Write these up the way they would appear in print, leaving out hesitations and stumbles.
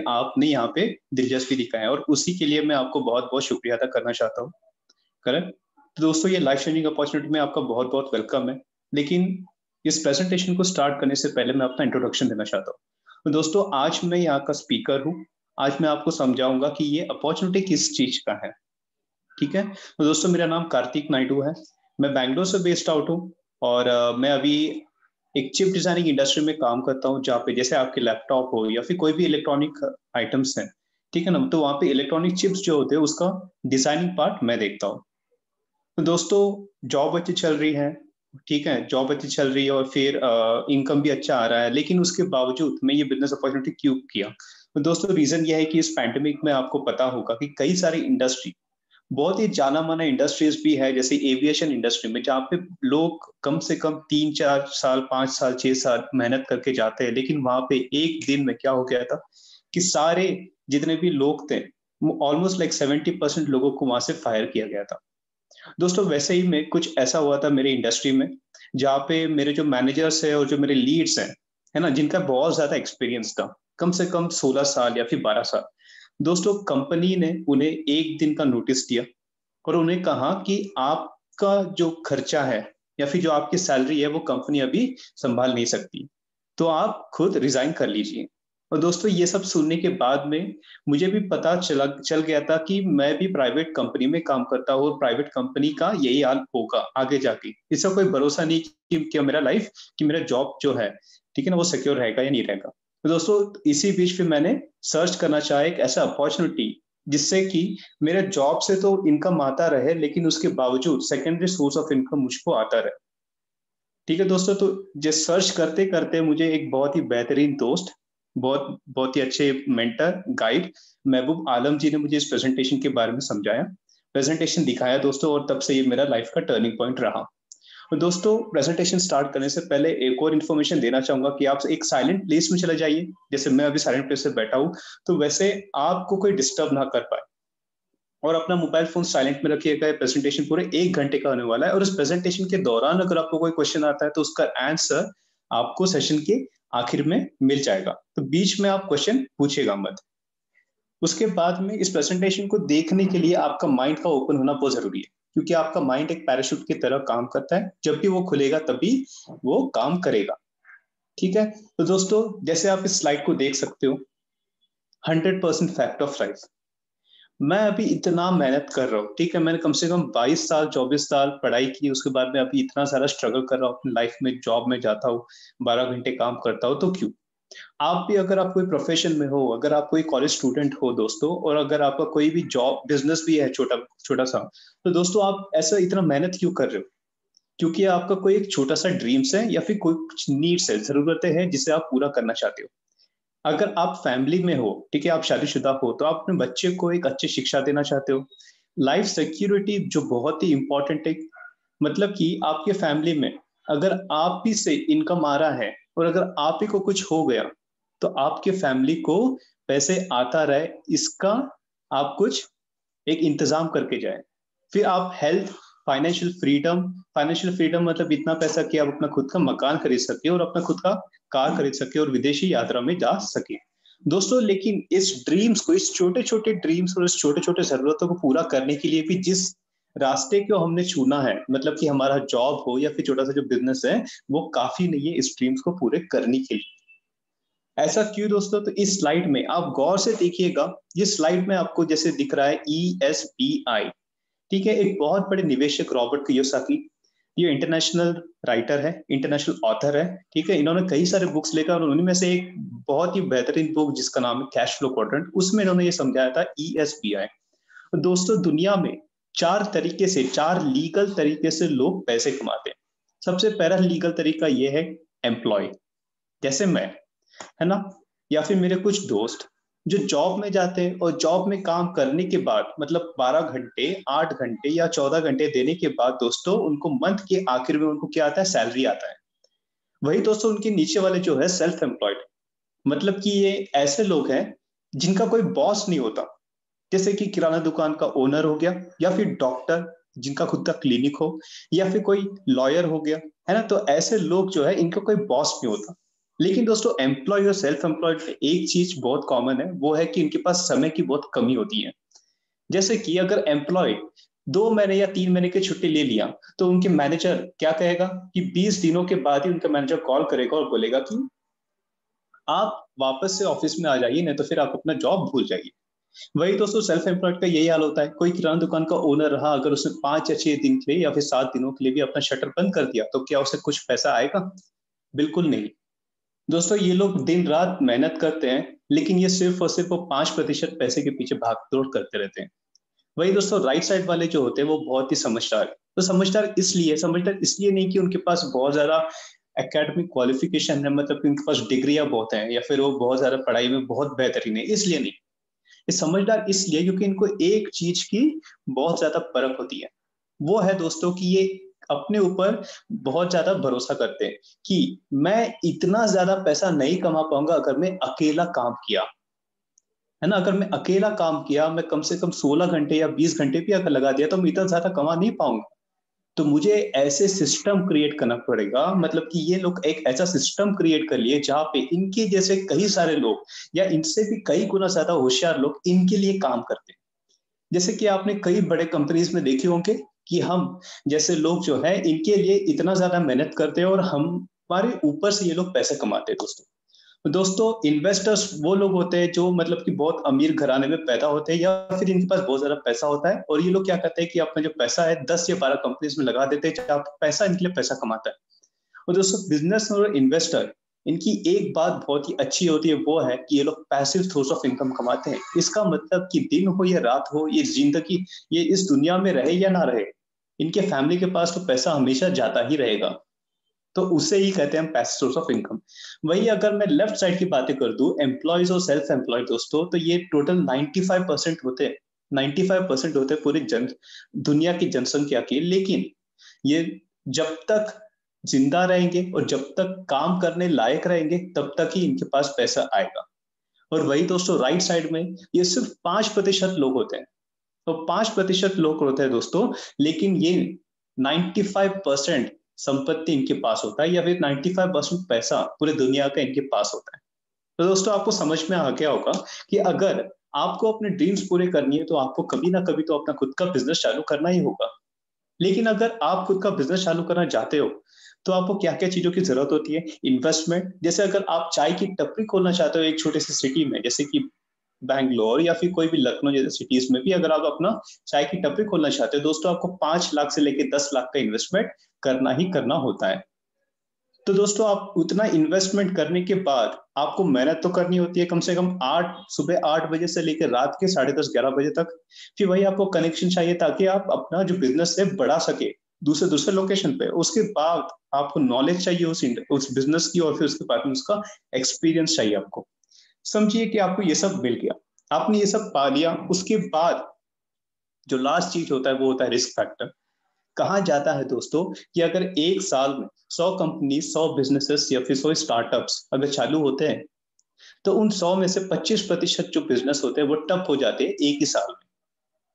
आपने यहाँ पे दिलचस्पी दिखाई है और उसी के लिए मैं आपको बहुत बहुत शुक्रिया अदा करना चाहता हूँ। करेक्ट। तो दोस्तों ये लाइफ चेंजिंग अपॉर्चुनिटी में आपका बहुत बहुत वेलकम है। लेकिन इस प्रेजेंटेशन को स्टार्ट करने से पहले मैं अपना इंट्रोडक्शन देना चाहता हूँ। तो दोस्तों आज मैं यहाँ का स्पीकर हूँ। आज मैं आपको समझाऊंगा कि ये अपॉर्चुनिटी किस चीज का है। ठीक है। तो दोस्तों मेरा नाम कार्तिक नायडू है। मैं बैंगलोर से बेस्ड आउट हूँ और मैं अभी एक चिप डिजाइनिंग इंडस्ट्री में काम करता हूँ जहाँ पे जैसे आपके लैपटॉप हो या फिर कोई भी इलेक्ट्रॉनिक आइटम्स हैं। ठीक है ना। तो वहाँ पे इलेक्ट्रॉनिक चिप्स जो होते हैं उसका डिजाइनिंग पार्ट मैं देखता हूँ। तो दोस्तों जॉब अच्छी चल रही है। ठीक है। जॉब अच्छी चल रही है और फिर इनकम भी अच्छा आ रहा है। लेकिन उसके बावजूद मैं ये बिजनेस अपॉर्चुनिटी क्यों किया। तो दोस्तों रीजन ये है कि इस पैंडेमिक में आपको पता होगा कि कई सारी इंडस्ट्री बहुत ही जाना माना इंडस्ट्रीज भी है जैसे एविएशन इंडस्ट्री में जहाँ पे लोग कम से कम 3-4 साल 5 साल 6 साल मेहनत करके जाते हैं। लेकिन वहां पे एक दिन में क्या हो गया था कि सारे जितने भी लोग थे ऑलमोस्ट लाइक 70% लोगों को वहां से फायर किया गया था। दोस्तों वैसे ही में कुछ ऐसा हुआ था मेरी इंडस्ट्री में जहाँ पे मेरे जो मैनेजर्स है और जो मेरे लीड्स हैं है ना जिनका बहुत ज्यादा एक्सपीरियंस था कम से कम 16 साल या फिर 12 साल। दोस्तों कंपनी ने उन्हें एक दिन का नोटिस दिया और उन्हें कहा कि आपका जो खर्चा है या फिर जो आपकी सैलरी है वो कंपनी अभी संभाल नहीं सकती। तो आप खुद रिजाइन कर लीजिए। और दोस्तों ये सब सुनने के बाद में मुझे भी पता चल गया था कि मैं भी प्राइवेट कंपनी में काम करता हूँ और प्राइवेट कंपनी का यही हाल होगा आगे जाके। इसका कोई भरोसा नहीं कि क्या मेरा लाइफ कि मेरा जॉब जो है ठीक है ना वो सिक्योर रहेगा या नहीं रहेगा। तो दोस्तों इसी बीच फिर मैंने सर्च करना चाहा एक ऐसा अपॉर्चुनिटी जिससे कि मेरे जॉब से तो इनकम आता रहे लेकिन उसके बावजूद सेकेंडरी सोर्स ऑफ इनकम मुझको आता रहे। ठीक है दोस्तों। तो जो सर्च करते करते मुझे एक बहुत ही बेहतरीन दोस्त बहुत बहुत ही अच्छे मेंटर गाइड महबूब आलम जी ने मुझे इस प्रेजेंटेशन के बारे में समझाया प्रेजेंटेशन दिखाया दोस्तों और तब से ये मेरा लाइफ का टर्निंग पॉइंट रहा। तो दोस्तों प्रेजेंटेशन स्टार्ट करने से पहले एक और इन्फॉर्मेशन देना चाहूंगा कि आप एक साइलेंट प्लेस में चले जाइए। जैसे मैं अभी साइलेंट प्लेस से बैठा हूँ तो वैसे आपको कोई डिस्टर्ब ना कर पाए और अपना मोबाइल फोन साइलेंट में रखिएगा। प्रेजेंटेशन पूरे 1 घंटे का होने वाला है और इस प्रेजेंटेशन के दौरान अगर आपको कोई क्वेश्चन आता है तो उसका आंसर आपको सेशन के आखिर में मिल जाएगा। तो बीच में आप क्वेश्चन पूछेगा मत। उसके बाद में इस प्रेजेंटेशन को देखने के लिए आपका माइंड का ओपन होना बहुत जरूरी है क्योंकि आपका माइंड एक पैराशूट की तरह काम करता है। जब भी वो खुलेगा तभी वो काम करेगा। ठीक है। तो दोस्तों जैसे आप इस स्लाइड को देख सकते हो 100% फैक्ट ऑफ लाइफ। मैं अभी इतना मेहनत कर रहा हूँ। ठीक है। मैंने कम से कम 22 साल 24 साल पढ़ाई की उसके बाद में अभी इतना सारा स्ट्रगल कर रहा हूँ अपनी लाइफ में। जॉब में जाता हूँ 12 घंटे काम करता हूँ। तो क्यों आप भी अगर आप कोई प्रोफेशन में हो अगर आप कोई कॉलेज स्टूडेंट हो दोस्तों और अगर आपका कोई भी जॉब बिजनेस भी है छोटा छोटा सा तो दोस्तों आप ऐसा इतना मेहनत क्यों कर रहे हो। क्योंकि आपका कोई एक छोटा सा ड्रीम्स है या फिर कोई कुछ नीड्स है जरूरतें हैं जिसे आप पूरा करना चाहते हो। अगर आप फैमिली में हो ठीक है आप शादीशुदा हो तो आप अपने बच्चे को एक अच्छी शिक्षा देना चाहते हो। लाइफ सिक्योरिटी जो बहुत ही इंपॉर्टेंट है। मतलब कि आपके फैमिली में अगर आप ही से इनकम आ रहा है और अगर आप ही को कुछ हो गया तो आपके फैमिली को पैसे आता रहे इसका आप कुछ एक इंतजाम करके जाए। फिर आप हेल्थ फाइनेंशियल फ्रीडम मतलब इतना पैसा कि आप अपना खुद का मकान खरीद सके और अपना खुद का कार खरीद सके और विदेशी यात्रा में जा सके। दोस्तों लेकिन इस ड्रीम्स को इस छोटे छोटे ड्रीम्स और इस छोटे छोटे जरूरतों को पूरा करने के लिए भी जिस रास्ते को हमने चुना है मतलब कि हमारा जॉब हो या फिर छोटा सा जो बिजनेस है वो काफी नहीं है इस ड्रीम्स को पूरे करने के लिए। ऐसा क्यों दोस्तों। तो इस स्लाइड में आप गौर से देखिएगा। ये स्लाइड में आपको जैसे दिख रहा है ESBI। ठीक है। एक बहुत बड़े निवेशक रॉबर्ट कियोसाकी ये इंटरनेशनल राइटर है इंटरनेशनल ऑथर है। ठीक है। इन्होंने कई सारे बुक्स लेकर और उन्हीं में से एक बहुत ही बेहतरीन बुक जिसका नाम है कैश फ्लो क्वाड्रेंट उसमें इन्होंने ये समझाया था ESBI। दोस्तों दुनिया में 4 तरीके से 4 लीगल तरीके से लोग पैसे कमाते हैं। सबसे पहला लीगल तरीका ये है एम्प्लॉय जैसे मैं है ना या फिर मेरे कुछ दोस्त जो जॉब में जाते हैं और जॉब में काम करने के बाद मतलब 12 घंटे 8 घंटे या 14 घंटे देने के बाद दोस्तों उनको मंथ के आखिर में उनको क्या आता है सैलरी आता है। वही दोस्तों उनके नीचे वाले जो है सेल्फ एम्प्लॉयड मतलब कि ये ऐसे लोग हैं जिनका कोई बॉस नहीं होता। जैसे कि किराना दुकान का ओनर हो गया या फिर डॉक्टर जिनका खुद का क्लिनिक हो या फिर कोई लॉयर हो गया है ना। तो ऐसे लोग जो है इनका कोई बॉस नहीं होता। लेकिन दोस्तों एम्प्लॉय और सेल्फ एम्प्लॉयड में एक चीज बहुत कॉमन है, वो है कि इनके पास समय की बहुत कमी होती है। जैसे कि अगर एम्प्लॉय 2 महीने या 3 महीने की छुट्टी ले लिया, तो उनके मैनेजर क्या कहेगा कि 20 दिनों के बाद ही उनका मैनेजर कॉल करेगा और बोलेगा कि आप वापस से ऑफिस में आ जाइए, नहीं तो फिर आप अपना जॉब भूल जाइए। वही दोस्तों सेल्फ एम्प्लॉयड का यही हाल होता है। कोई किराना दुकान का ओनर रहा, अगर उसने 5 या 6 दिन के लिए या फिर 7 दिनों के लिए भी अपना शटर बंद कर दिया, तो क्या उसे कुछ पैसा आएगा? बिल्कुल नहीं। दोस्तों ये लोग दिन रात मेहनत करते हैं, लेकिन ये सिर्फ और सिर्फ वो 5% पैसे के पीछे भाग दौड़ करते रहते हैं। वही दोस्तों राइट साइड वाले जो होते हैं वो बहुत ही समझदार है। तो समझदार इसलिए नहीं कि उनके पास बहुत ज्यादा एकेडमिक क्वालिफिकेशन है, मतलब कि उनके पास डिग्रियां बहुत हैं या फिर वो बहुत ज्यादा पढ़ाई में बहुत बेहतरीन है, इसलिए नहीं। ये समझदार इसलिए क्योंकि इनको एक चीज की बहुत ज्यादा परख होती है। वो है दोस्तों कि ये अपने ऊपर बहुत ज्यादा भरोसा करते हैं कि मैं इतना ज्यादा पैसा नहीं कमा पाऊंगा अगर मैं अकेला काम किया, है ना। अगर मैं अकेला काम किया, मैं कम से कम 16 घंटे या 20 घंटे भी अगर लगा दिया, तो मैं इतना ज्यादा कमा नहीं पाऊंगा। तो मुझे ऐसे सिस्टम क्रिएट करना पड़ेगा, मतलब कि ये लोग एक ऐसा सिस्टम क्रिएट कर लिए जहां पे इनके जैसे कई सारे लोग या इनसे भी कई गुना ज्यादा होशियार लोग इनके लिए काम करते हैं। जैसे कि आपने कई बड़े कंपनीज में देखे होंगे कि हम जैसे लोग जो है इनके लिए इतना ज्यादा मेहनत करते हैं और हम हमारे ऊपर से ये लोग पैसे कमाते हैं दोस्तों। तो दोस्तों इन्वेस्टर्स वो लोग होते हैं जो मतलब कि बहुत अमीर घराने में पैदा होते हैं या फिर इनके पास बहुत ज्यादा पैसा होता है, और ये लोग क्या करते हैं कि अपना जो पैसा है 10 या 12 कंपनीज में लगा देते हैं जहाँ पे पैसा इनके लिए पैसा कमाता है। और दोस्तों बिजनेस और इन्वेस्टर, इनकी एक बात बहुत ही अच्छी होती है, वो है कि ये लोग पैसिव सोर्स ऑफ इनकम कमाते हैं। इसका मतलब कि दिन हो या रात हो, ये जिंदगी, ये इस दुनिया में रहे या ना रहे, इनके फैमिली के पास तो पैसा हमेशा जाता ही रहेगा। तो उसे ही कहते हैं हम पैसिव सोर्स ऑफ इनकम। वही अगर मैं लेफ्ट साइड की बातें कर दूं, एम्प्लॉयज और सेल्फ एम्प्लॉयड दोस्तों, तो ये टोटल 95% होते हैं। 95% होते हैं पूरी दुनिया की जनसंख्या की। लेकिन ये जब तक जिंदा रहेंगे और जब तक काम करने लायक रहेंगे, तब तक ही इनके पास पैसा आएगा। और वही दोस्तों राइट साइड में ये सिर्फ 5% लोग होते हैं। तो 5% लोग होते हैं दोस्तों, लेकिन ये 95% संपत्ति इनके पास होता है, या फिर 95% पैसा पूरे दुनिया का इनके पास होता है। तो दोस्तों आपको समझ में आ गया होगा कि अगर आपको अपने ड्रीम्स पूरे करनी है, तो आपको कभी ना कभी तो अपना खुद का बिजनेस चालू करना ही होगा। लेकिन अगर आप खुद का बिजनेस चालू करना चाहते हो, तो आपको क्या क्या चीजों की जरूरत होती है? इन्वेस्टमेंट। जैसे अगर आप चाय की टपरी खोलना चाहते हो एक छोटे से सिटी में, जैसे कि बैंगलोर या फिर कोई भी लखनऊ जैसे सिटीज में भी, अगर आप अपना चाय की टपरी खोलना चाहते हो दोस्तों, आपको 5 लाख से लेकर 10 लाख का इन्वेस्टमेंट करना ही करना होता है। तो दोस्तों आप उतना इन्वेस्टमेंट करने के बाद आपको मेहनत तो करनी होती है, कम से कम सुबह 8 बजे से लेकर रात के 10:30 11 बजे तक। फिर वही आपको कनेक्शन चाहिए ताकि आप अपना जो बिजनेस है बढ़ा सके दूसरे दूसरे लोकेशन पे। उसके बाद आपको नॉलेज चाहिए उस बिजनेस की, और फिर उसके बाद में उसका एक्सपीरियंस चाहिए आपको। समझिए कि आपको ये सब मिल गया, आपने ये सब पा लिया। उसके बाद जो लास्ट चीज होता है वो होता है रिस्क फैक्टर। कहा जाता है दोस्तों कि अगर एक साल में 100 कंपनी, 100 बिजनेसेस या फिर 100 स्टार्टअप्स अगर चालू होते हैं, तो उन 100 में से 25% जो बिजनेस होते हैं वो टप हो जाते हैं एक ही साल में।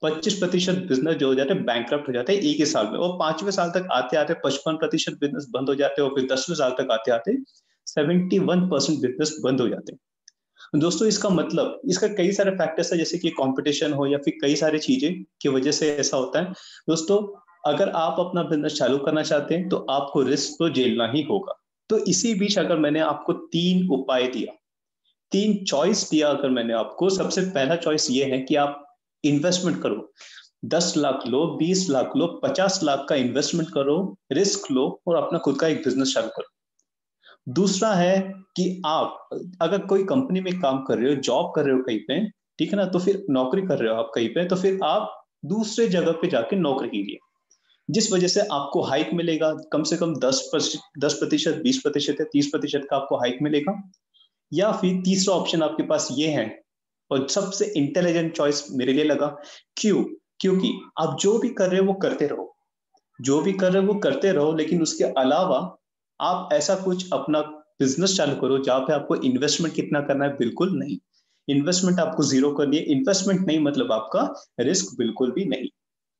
25% बिजनेस जो हो जाते हैं बैंकक्रप्ट हो जाते हैं एक ही साल में, और 5वें साल तक आते आते 55% बिजनेस बंद हो जाते हैं, और फिर 10वें साल तक आते आते 71% बिजनेस बंद हो जाते हैं। दोस्तों इसका मतलब, इसका कई सारे फैक्टर्स है, जैसे कि कंपटीशन हो या फिर कई सारी चीजें की वजह से ऐसा होता है। दोस्तों अगर आप अपना बिजनेस चालू करना चाहते हैं, तो आपको रिस्क तो झेलना ही होगा। तो इसी बीच अगर मैंने आपको 3 उपाय दिया, 3 चॉइस दिया, अगर मैंने आपको, सबसे पहला चॉइस ये है कि आप इन्वेस्टमेंट करो। 10 लाख लो, 20 लाख लो, 50 लाख का इन्वेस्टमेंट करो, रिस्क लो और अपना खुद का एक बिजनेस चालू करो। दूसरा है कि आप अगर कोई कंपनी में काम कर रहे हो, जॉब कर रहे हो कहीं पे, ठीक है ना, तो फिर नौकरी कर रहे हो आप कहीं पे, तो फिर आप दूसरे जगह पे जाके नौकरी कीजिए, जिस वजह से आपको हाइक मिलेगा कम से कम 10%, 20% या 30% का आपको हाइक मिलेगा। या फिर तीसरा ऑप्शन आपके पास ये है, और सबसे इंटेलिजेंट चॉइस मेरे लिए लगा। क्यों? क्योंकि आप जो भी कर रहे हो वो करते रहो, जो भी कर रहे हो वो करते रहो, लेकिन उसके अलावा आप ऐसा कुछ अपना बिजनेस चालू करो जहां पे आपको इन्वेस्टमेंट कितना करना है, बिल्कुल नहीं। इन्वेस्टमेंट आपको जीरो करनी है, इन्वेस्टमेंट नहीं मतलब आपका रिस्क बिल्कुल भी नहीं।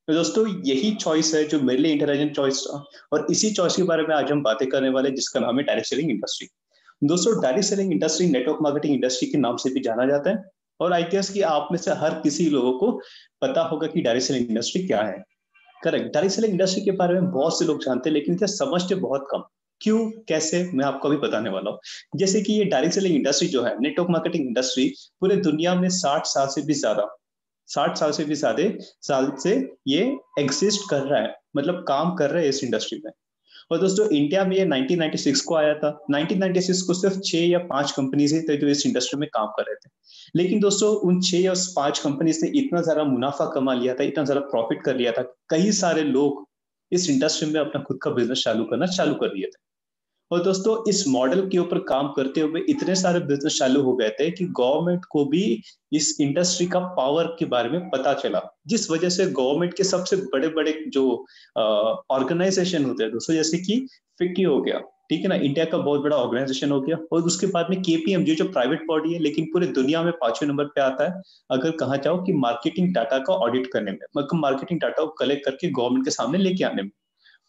तो दोस्तों यही चॉइस है जो मेरे लिए इंटेलिजेंट चॉइस था, और इसी चॉइस के बारे में आज हम बातें करने वाले हैं, जिसका नाम है डायरेक्ट सेलिंग इंडस्ट्री। दोस्तों direct selling industry network marketing industry के नाम से भी जाना जाता है, और आई गेस कि आप में से हर किसी लोगों को पता होगा कि डायरेक्ट सेलिंग इंडस्ट्री क्या है। करेक्ट, डायरेक्ट सेलिंग इंडस्ट्री के बारे में बहुत से लोग जानते हैं, लेकिन क्या समझते बहुत कम। क्यों, कैसे, मैं आपको अभी बताने वाला हूँ। जैसे कि ये डायरेक्ट सेलिंग इंडस्ट्री जो है, नेटवर्क मार्केटिंग इंडस्ट्री, पूरे दुनिया में 60 साल से ये एग्जिस्ट कर रहा है, मतलब काम कर रहा है इस इंडस्ट्री में। और दोस्तों इंडिया में ये 1996 को आया था। 1996 को सिर्फ 6 या 5 कंपनीज ही थे जो इस इंडस्ट्री में काम कर रहे थे। लेकिन दोस्तों उन 6 या 5 कंपनीज ने इतना ज्यादा मुनाफा कमा लिया था, इतना ज्यादा प्रॉफिट कर लिया था, कई सारे लोग इस इंडस्ट्री में अपना खुद का बिजनेस चालू कर दिए थे। और दोस्तों इस मॉडल के ऊपर काम करते हुए इतने सारे बिजनेस चालू हो गए थे कि गवर्नमेंट को भी इस इंडस्ट्री का पावर के बारे में पता चला, जिस वजह से गवर्नमेंट के सबसे बड़े बड़े जो ऑर्गेनाइजेशन होते हैं दोस्तों, जैसे कि फिक्की हो गया, ठीक है ना, इंडिया का बहुत बड़ा ऑर्गेनाइजेशन हो गया, और उसके बाद में केपीएमजी जो प्राइवेट बॉडी है, लेकिन पूरे दुनिया में 5वें नंबर पे आता है अगर कहा जाओ कि मार्केटिंग डाटा का ऑडिट करने में, मतलब मार्केटिंग डाटा को कलेक्ट करके गवर्नमेंट के सामने लेके आने में।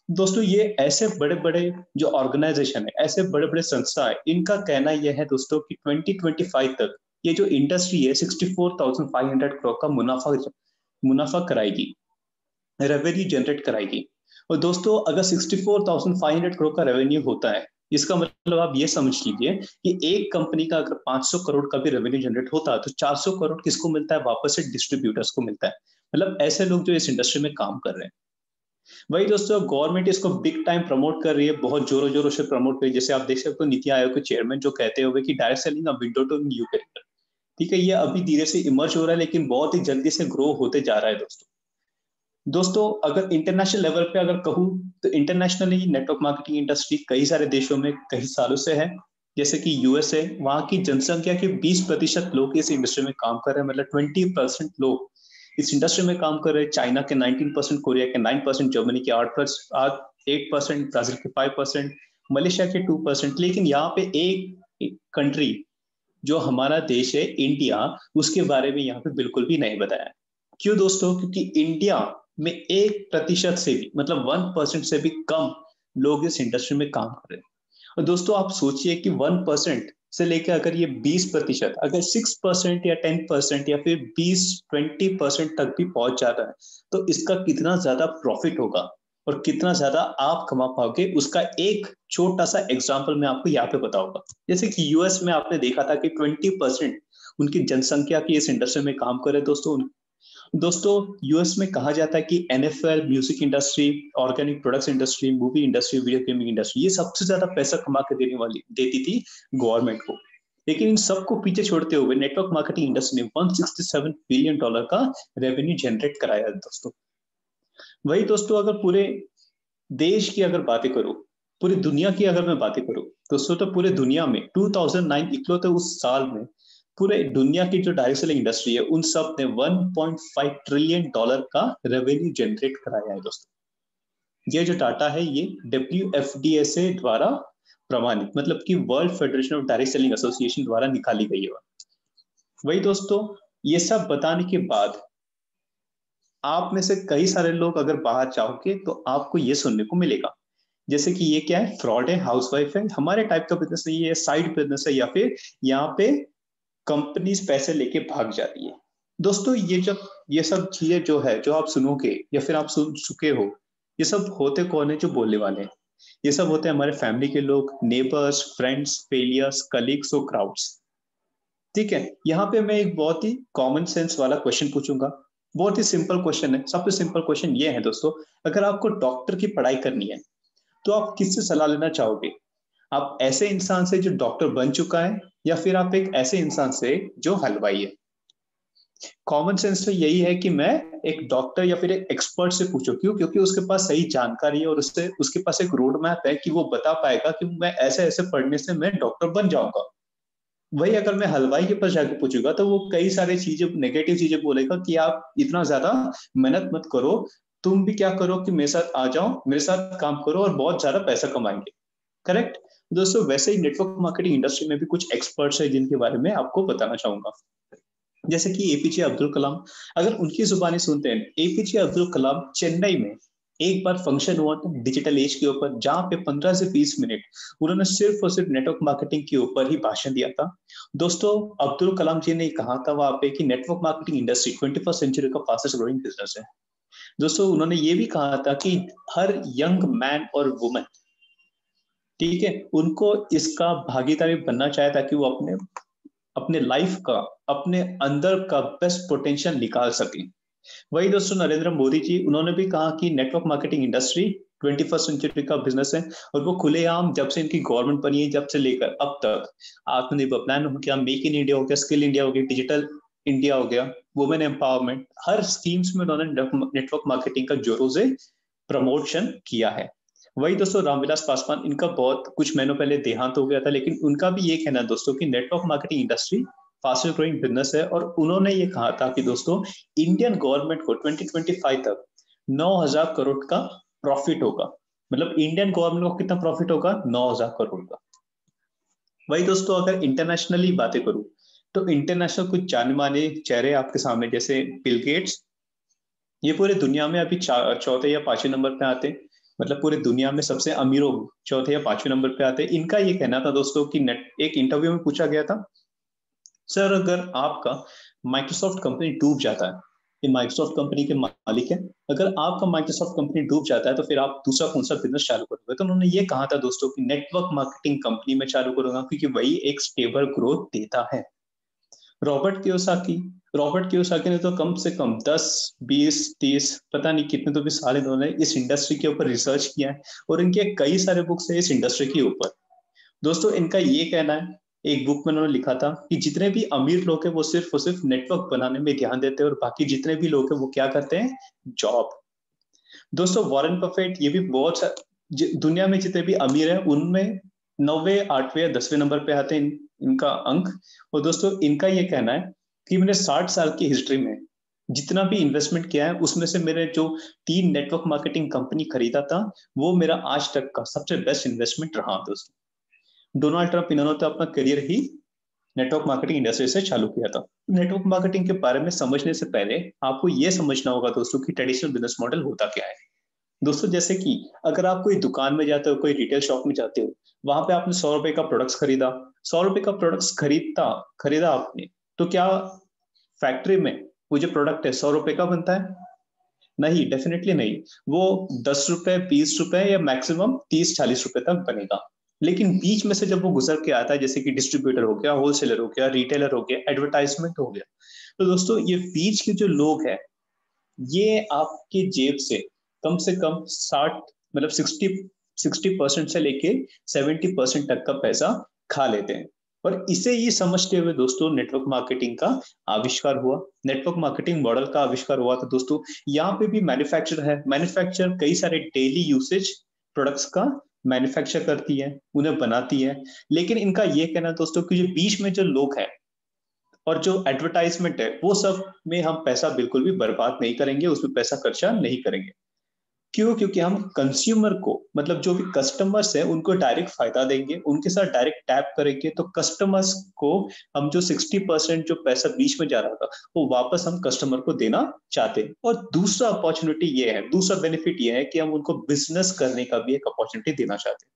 दोस्तों ये ऐसे बड़े बड़े जो ऑर्गेनाइजेशन है, ऐसे बड़े बड़े संस्था है, इनका कहना यह है दोस्तों कि 2025 तक ये जो इंडस्ट्री है 64,500 करोड़ का मुनाफा कराएगी, रेवेन्यू जनरेट कराएगी। और दोस्तों अगर 64,500 करोड़ का रेवेन्यू होता है, इसका मतलब आप ये समझ लीजिए कि एक कंपनी का अगर 500 करोड़ का भी रेवेन्यू जनरेट होता है तो 400 करोड़ किसको मिलता है, वापस से डिस्ट्रीब्यूटर्स को मिलता है। मतलब ऐसे लोग जो इस इंडस्ट्री में काम कर रहे हैं। वही दोस्तों गवर्नमेंट इसको बिग टाइम प्रमोट कर रही है, बहुत जोरों जोरों से प्रमोट कर रही है। जैसे आप देख सकते हो नीति आयोग के चेयरमैन जो कहते हुए कि direct selling window to new career, ठीक है, ये अभी धीरे से इमर्ज हो रहा है, लेकिन बहुत ही जल्दी से ग्रो होते जा रहा है दोस्तों। दोस्तों अगर इंटरनेशनल लेवल पे अगर कहूँ तो इंटरनेशनली नेटवर्क मार्केटिंग इंडस्ट्री कई सारे देशों में कई सालों से है। जैसे कि यूएसए, वहां की जनसंख्या के 20% लोग इस इंडस्ट्री में काम कर रहे हैं, मतलब 20% लोग इस इंडस्ट्री में काम कर रहे हैं। चाइना के 19%, कोरिया के 9%, जर्मनी के 8%, ब्राजील के 5%, मलेशिया के 2%। लेकिन यहाँ पे एक कंट्री जो हमारा देश है इंडिया, उसके बारे में यहाँ पे बिल्कुल भी नहीं बताया। क्यों दोस्तों, क्योंकि इंडिया में 1% से भी, मतलब 1% से भी कम लोग इस इंडस्ट्री में काम कर रहे हैं। और दोस्तों आप सोचिए कि 1% से लेकर अगर ये 20%, अगर 6% या 10% या फिर 20-20% तक भी पहुंच जाता है तो इसका कितना ज्यादा प्रॉफिट होगा और कितना ज्यादा आप कमा पाओगे, उसका एक छोटा सा एग्जाम्पल मैं आपको यहाँ पे बताऊंगा। जैसे कि यूएस में आपने देखा था कि 20% उनकी जनसंख्या की इस इंडस्ट्री में काम करे दोस्तों यूएस में कहा जाता है कि NFL, music industry, organic products industry, movie industry, video gaming industry, ये सबसे ज्यादा पैसा कमा के देती थी गवर्नमेंट को। लेकिन इन सबको पीछे छोड़ते हुए नेटवर्क मार्केटिंग इंडस्ट्री ने $167 बिलियन का रेवेन्यू जनरेट कराया है दोस्तों। वही दोस्तों अगर पूरे देश की अगर बातें करूं, पूरी दुनिया की अगर मैं बातें करूं दोस्तों, तो पूरे दुनिया में 2009 इकलौते उस साल में पूरे दुनिया की जो डायरेक्ट सेलिंग इंडस्ट्री है उन सब ने $1.5 ट्रिलियन का रेवेन्यू जनरेट कराया है दोस्तों। ये जो डाटा है ये WFDSA द्वारा प्रमाणित, मतलब कि world federation of direct selling association द्वारा निकाली गई है। वही दोस्तों ये सब बताने के बाद आप में से कई सारे लोग अगर बाहर जाओगे तो आपको ये सुनने को मिलेगा जैसे कि ये क्या है, फ्रॉड है, हाउसवाइफ है, हमारे टाइप का बिजनेस नहीं है, साइड बिजनेस है, या फिर यहाँ पे कंपनीज पैसे लेके भाग जाती है। दोस्तों ये सब चीजें जो है, जो आप सुनोगे या फिर आप सुन चुके हो, ये सब होते कौन है जो बोलने वाले हैं? ये सब होते हैं हमारे फैमिली के लोग, नेबर्स, फ्रेंड्स, फेलियर्स, कलीग्स और क्राउड्स। ठीक है, यहाँ पे मैं एक बहुत ही कॉमन सेंस वाला क्वेश्चन पूछूंगा। बहुत ही सिंपल क्वेश्चन है। सबसे सिंपल क्वेश्चन ये है दोस्तों, अगर आपको डॉक्टर की पढ़ाई करनी है तो आप किससे सलाह लेना चाहोगे? आप ऐसे इंसान से जो डॉक्टर बन चुका है, या फिर आप एक ऐसे इंसान से जो हलवाई है? कॉमन सेंस तो यही है कि मैं एक डॉक्टर या फिर एक एक्सपर्ट से पूछूं। क्यों? क्योंकि उसके पास सही जानकारी है और उससे उसके पास एक रोड मैप है कि वो बता पाएगा कि मैं ऐसे ऐसे पढ़ने से मैं डॉक्टर बन जाऊंगा। वही अगर मैं हलवाई के पास जाके पूछूंगा तो वो कई सारी चीजें, नेगेटिव चीजें बोलेगा कि आप इतना ज्यादा मेहनत मत करो, तुम भी क्या करो कि मेरे साथ आ जाओ, मेरे साथ काम करो और बहुत ज्यादा पैसा कमाएंगे। करेक्ट दोस्तों, वैसे ही नेटवर्क मार्केटिंग इंडस्ट्री में भी कुछ एक्सपर्ट्स हैं जिनके बारे में आपको बताना चाहूंगा। जैसे कि एपीजे अब्दुल कलाम, अगर उनकी जुबानी सुनते हैं, एपीजे अब्दुल कलाम चेन्नई में एक बार फंक्शन हुआ था डिजिटल एज के ऊपर, जहां पे 15 से 20 मिनट उन्होंने सिर्फ और सिर्फ नेटवर्क मार्केटिंग के ऊपर ही भाषण दिया था। दोस्तों, अब्दुल कलाम जी ने कहा था वहां पे कि network marketing industry 21st century का फास्टेस्ट ग्रोइंग बिजनेस है। दोस्तों, उन्होंने ये भी कहा था कि हर यंग मैन और वुमन, ठीक है, उनको इसका भागीदारी बनना चाहे ताकि वो अपने अपने लाइफ का, अपने अंदर का बेस्ट पोटेंशियल निकाल सके। वही दोस्तों, नरेंद्र मोदी जी उन्होंने भी कहा कि network marketing industry 21st century का बिजनेस है, और वो खुलेआम जब से इनकी गवर्नमेंट बनी है, जब से लेकर अब तक आत्मनिर्भर प्लान हो गया, मेक इन इंडिया हो गया, स्किल इंडिया हो गया, डिजिटल इंडिया हो गया, वुमेन एम्पावरमेंट, हर स्कीम्स में उन्होंने नेटवर्क मार्केटिंग का जोरों से प्रमोशन किया है। वही दोस्तों, रामविलास पासवान, इनका बहुत कुछ महीनों पहले देहांत हो गया था, लेकिन उनका भी ये कहना दोस्तों कि network marketing industry fastest growing business है, और उन्होंने ये कहा था कि दोस्तों इंडियन गवर्नमेंट को 2025 तक 9,000 करोड़ का प्रॉफिट होगा। मतलब इंडियन गवर्नमेंट को कितना प्रॉफिट होगा? 9,000 करोड़ का। वही दोस्तों, अगर इंटरनेशनली बातें करूं तो इंटरनेशनल कुछ जाने माने चेहरे आपके सामने, जैसे बिल गेट्स, ये पूरे दुनिया में अभी चौथे या पांचवें नंबर पे आते हैं। मतलब पूरे दुनिया में सबसे अमीर लोग चौथे या पांचवें नंबर पे आते हैं। इनका ये कहना था दोस्तों कि एक इंटरव्यू में पूछा गया था, सर अगर आपका माइक्रोसॉफ्ट कंपनी डूब जाता है, ये माइक्रोसॉफ्ट कंपनी के मालिक है, अगर आपका माइक्रोसॉफ्ट कंपनी डूब जाता है तो फिर आप दूसरा कौन सा बिजनेस चालू करोगे? तो उन्होंने ये कहा था दोस्तों कि नेटवर्क मार्केटिंग कंपनी में चालू करूंगा, क्योंकि वही एक स्टेबल ग्रोथ देता है। रॉबर्ट कियोसाकी, रॉबर्ट कियोसाकी ने तो कम से कम 10, 20, 30, पता नहीं कितने तो भी साल इन्होंने इस इंडस्ट्री के ऊपर रिसर्च किया है, और इनके कई सारे बुक्स है इस इंडस्ट्री के ऊपर। दोस्तों, इनका ये कहना है, एक बुक में उन्होंने लिखा था कि जितने भी अमीर लोग हैं वो सिर्फ नेटवर्क बनाने में ध्यान देते हैं, और बाकी जितने भी लोग हैं वो क्या करते हैं? जॉब। दोस्तों, वॉरेन बफेट, ये भी बहुत दुनिया में जितने भी अमीर हैं उनमें 9वें, 8वें या 10वें नंबर पे आते हैं इनका अंक। और दोस्तों, इनका ये कहना है कि मैंने 60 साल की हिस्ट्री में जितना भी इन्वेस्टमेंट किया है उसमें से मेरे जो 3 नेटवर्क मार्केटिंग कंपनी खरीदा था, वो मेरा आज तक का सबसे बेस्ट इन्वेस्टमेंट रहा दोस्तों। डोनाल्ड ट्रंप, इन्होंने तो अपना करियर ही नेटवर्क मार्केटिंग इंडस्ट्री से चालू किया था। नेटवर्क मार्केटिंग के बारे में समझने से पहले आपको यह समझना होगा दोस्तों कि ट्रेडिशनल बिजनेस मॉडल होता क्या है। दोस्तों, जैसे कि अगर आप कोई दुकान में जाते हो, कोई रिटेल शॉप में जाते हो, वहां पे आपने 100 रुपए का प्रोडक्ट्स खरीदा, 100 रुपए का प्रोडक्ट्स खरीदा आपने, तो क्या फैक्ट्री में वो जो प्रोडक्ट है 100 रुपए का बनता है? नहीं, डेफिनेटली नहीं। वो 10 रुपए, 20 रुपए या मैक्सिमम 30-40 रुपए तक बनेगा। लेकिन बीच में से जब वो गुजर के आता है, जैसे कि डिस्ट्रीब्यूटर हो गया, होलसेलर हो गया, रिटेलर हो गया, एडवर्टाइजमेंट हो गया, तो दोस्तों ये बीच के जो लोग हैं, ये आपके जेब से कम 60, मतलब 60% से लेके 70% तक का पैसा खा लेते हैं। और इसे ही समझते हुए दोस्तों नेटवर्क मार्केटिंग का आविष्कार हुआ, नेटवर्क मार्केटिंग मॉडल का आविष्कार हुआ। तो दोस्तों, यहाँ पे भी मैन्युफैक्चर है, मैन्युफैक्चर कई सारे डेली यूसेज प्रोडक्ट्स का मैन्युफैक्चर करती है, उन्हें बनाती है। लेकिन इनका ये कहना दोस्तों कि जो बीच में जो लोग हैं और जो एडवर्टाइजमेंट है, वो सब में हम पैसा बिल्कुल भी बर्बाद नहीं करेंगे, उसमें पैसा खर्चा नहीं करेंगे। क्यों? क्योंकि हम कंज्यूमर को, मतलब जो भी कस्टमर्स है, उनको डायरेक्ट फायदा देंगे, उनके साथ डायरेक्ट टैप करेंगे, तो कस्टमर्स को हम जो 60% जो पैसा बीच में जा रहा था, वो वापस हम कस्टमर को देना चाहते हैं। और दूसरा अपॉर्चुनिटी ये है, दूसरा बेनिफिट ये है कि हम उनको बिजनेस करने का भी एक अपॉर्चुनिटी देना चाहते हैं।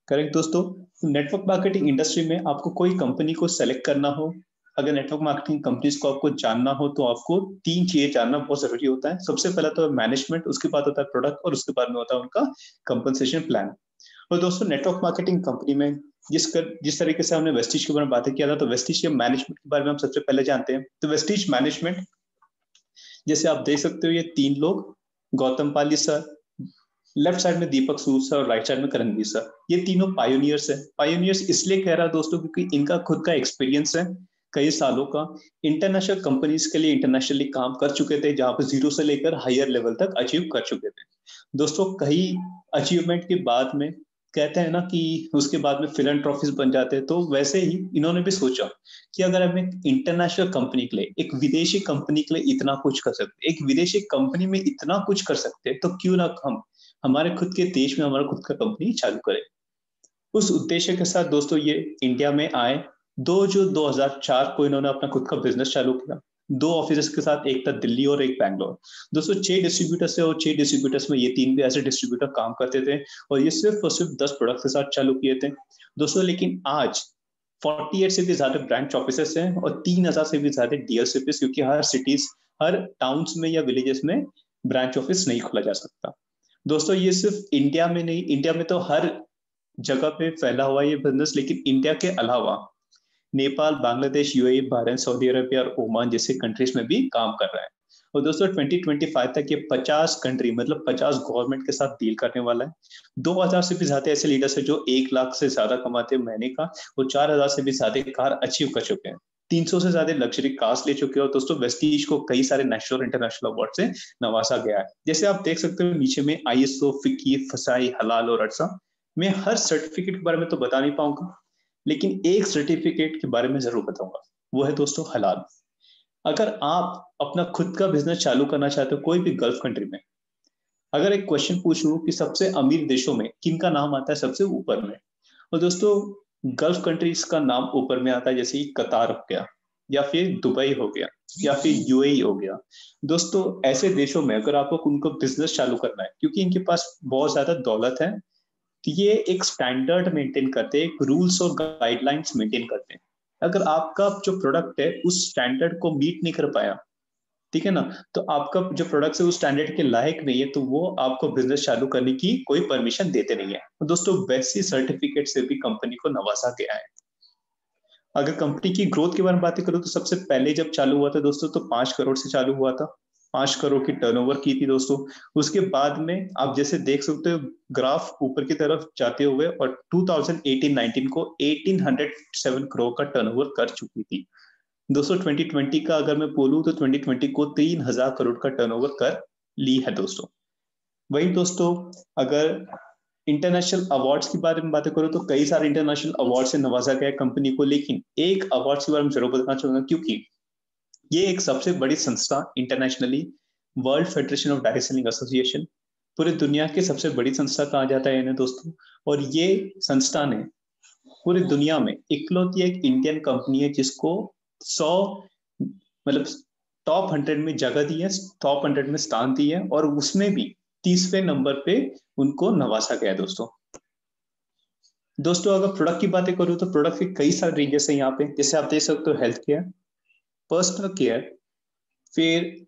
करेक्ट दोस्तों। नेटवर्क मार्केटिंग इंडस्ट्री में आपको कोई कंपनी को सेलेक्ट करना हो, अगर नेटवर्क मार्केटिंग कंपनीज को आपको जानना हो, तो आपको 3 चीजें जानना बहुत जरूरी होता है। सबसे पहला तो मैनेजमेंट, उसके बाद होता है प्रोडक्ट, और उसके बाद में होता है उनका कंपनसेशन प्लान। और दोस्तों, नेटवर्क मार्केटिंग कंपनी में जिस तरीके से हमने वेस्टिज के बारे में बातें किया था, तो वेस्टिज के मैनेजमेंट के बारे में हम सबसे पहले जानते हैं। तो वेस्टिज मैनेजमेंट, जैसे आप देख सकते हो, ये 3 लोग, गौतम पाली सर, लेफ्ट साइड में दीपक सूद सर, और राइट साइड में करणवीर सर, ये तीनों पायोनियर्स है। पायोनियर्स इसलिए कह रहा दोस्तों क्योंकि इनका खुद का एक्सपीरियंस है कई सालों का, इंटरनेशनल कंपनीज के लिए इंटरनेशनली काम कर चुके थे, जहां पर 0 से लेकर हायर लेवल तक अचीव कर चुके थे दोस्तों। कई अचीवमेंट के बाद में कहते हैं ना कि उसके बाद में फिलैंथ्रोपिस्ट बन जाते हैं, तो वैसे ही इन्होंने भी सोचा कि अगर हम एक इंटरनेशनल कंपनी के लिए, एक विदेशी कंपनी के लिए इतना कुछ कर सकते, एक विदेशी कंपनी में इतना कुछ कर सकते, तो क्यों ना हम हमारे खुद के देश में हमारा खुद का कंपनी चालू करें। उस उद्देश्य के साथ दोस्तों ये इंडिया में आए। 2 जून 2004 को इन्होंने अपना खुद का बिजनेस चालू किया। 2 ऑफिस के साथ, एक था दिल्ली और एक बैंगलोर। दोस्तों 6 डिस्ट्रीब्यूटर्स है और 6 डिस्ट्रीब्यूटर्स में ये 3 भी ऐसे डिस्ट्रीब्यूटर काम करते थे और ये सिर्फ और सिर्फ 10 प्रोडक्ट के साथ चालू किए थे दोस्तों। लेकिन आज 48 से भी ज्यादा ब्रांच ऑफिसेस हैं और 3000 से भी ज्यादा डीलरशिप, क्योंकि हर सिटीज, हर टाउन्स में या विलेजेस में ब्रांच ऑफिस नहीं खोला जा सकता दोस्तों। ये सिर्फ इंडिया में नहीं, इंडिया में तो हर जगह पे फैला हुआ ये बिजनेस, लेकिन इंडिया के अलावा Nepal, Bangladesh, UAE, Bahrain, Saudi Arabia और ओमान जैसे कंट्रीज में भी काम कर रहा है। और दोस्तों 2025 तक ये 50 कंट्री मतलब 50 गवर्नमेंट के साथ डील करने वाला है। 2000 से भी ज्यादा ऐसे लीडर्स हैं जो 1 लाख से ज्यादा कमाते हैं महीने का, और 4000 से भी ज्यादा कार अचीव कर चुके हैं। 300 से ज्यादा लग्जरी कार्स ले चुके हैं। और दोस्तों वेस्टीज को कई सारे नेशनल और इंटरनेशनल अवार्ड से नवाजा गया है। जैसे आप देख सकते हो नीचे में ISO, फिक्की, फसाई, हलाल और अरसा। मैं हर सर्टिफिकेट के बारे में तो बता नहीं पाऊंगा, लेकिन एक सर्टिफिकेट के बारे में जरूर बताऊंगा, वो है दोस्तों हलाल। अगर आप अपना खुद का बिजनेस चालू करना चाहते हो कोई भी गल्फ कंट्री में, अगर एक क्वेश्चन पूछूं कि सबसे अमीर देशों में किन का नाम आता है सबसे ऊपर में, और दोस्तों गल्फ कंट्रीज का नाम ऊपर में आता है, जैसे कतार हो गया, या फिर दुबई हो गया, या फिर UAE हो गया। दोस्तों ऐसे देशों में अगर आपको उनको बिजनेस चालू करना है, क्योंकि इनके पास बहुत ज्यादा दौलत है, तो ये एक स्टैंडर्ड मेंटेन करते हैं, एक रूल्स और गाइडलाइंस मेंटेन करते हैं। अगर आपका जो प्रोडक्ट है उस स्टैंडर्ड को मीट नहीं कर पाया, ठीक है ना, तो आपका जो प्रोडक्ट है उस स्टैंडर्ड के लायक नहीं है, तो वो आपको बिजनेस चालू करने की कोई परमिशन देते नहीं है। तो दोस्तों वैसी सर्टिफिकेट से भी कंपनी को नवाजा गया है। अगर कंपनी की ग्रोथ के बारे में बात करूं तो सबसे पहले जब चालू हुआ था दोस्तों तो 5 करोड़ से चालू हुआ था, 5 करोड़ की टर्नओवर की थी दोस्तों। उसके बाद में आप जैसे देख सकते हो ग्राफ ऊपर की तरफ जाते हुए, और 2018-19 को 1807 करोड़ का टर्नओवर कर चुकी थी दोस्तों। 2020 का अगर मैं बोलूं तो 2020 को 3000 करोड़ का टर्नओवर कर ली है दोस्तों। वही दोस्तों अगर इंटरनेशनल अवार्ड्स के बारे में बातें करो तो कई सारे इंटरनेशनल अवार्ड से नवाजा गया कंपनी को, लेकिन एक अवार्ड के बारे में जरूर बताना चाहूंगा, क्योंकि ये एक सबसे बड़ी संस्था internationally, world federation of direct selling association, पूरे दुनिया की सबसे बड़ी संस्था कहा जाता है इन्हें दोस्तों। और ये संस्था ने पूरी दुनिया में इकलौती एक इंडियन कंपनी है जिसको 100 मतलब टॉप 100 में जगह दी है, टॉप 100 में स्थान दी है, और उसमें भी 30वें नंबर पे उनको नवाजा गया दोस्तों। दोस्तों अगर प्रोडक्ट की बातें करूं तो प्रोडक्ट के कई सारे रेंजेस हैं यहाँ पे, जैसे आप देख सकते हो हेल्थ केयर, पर्सनल केयर, फिर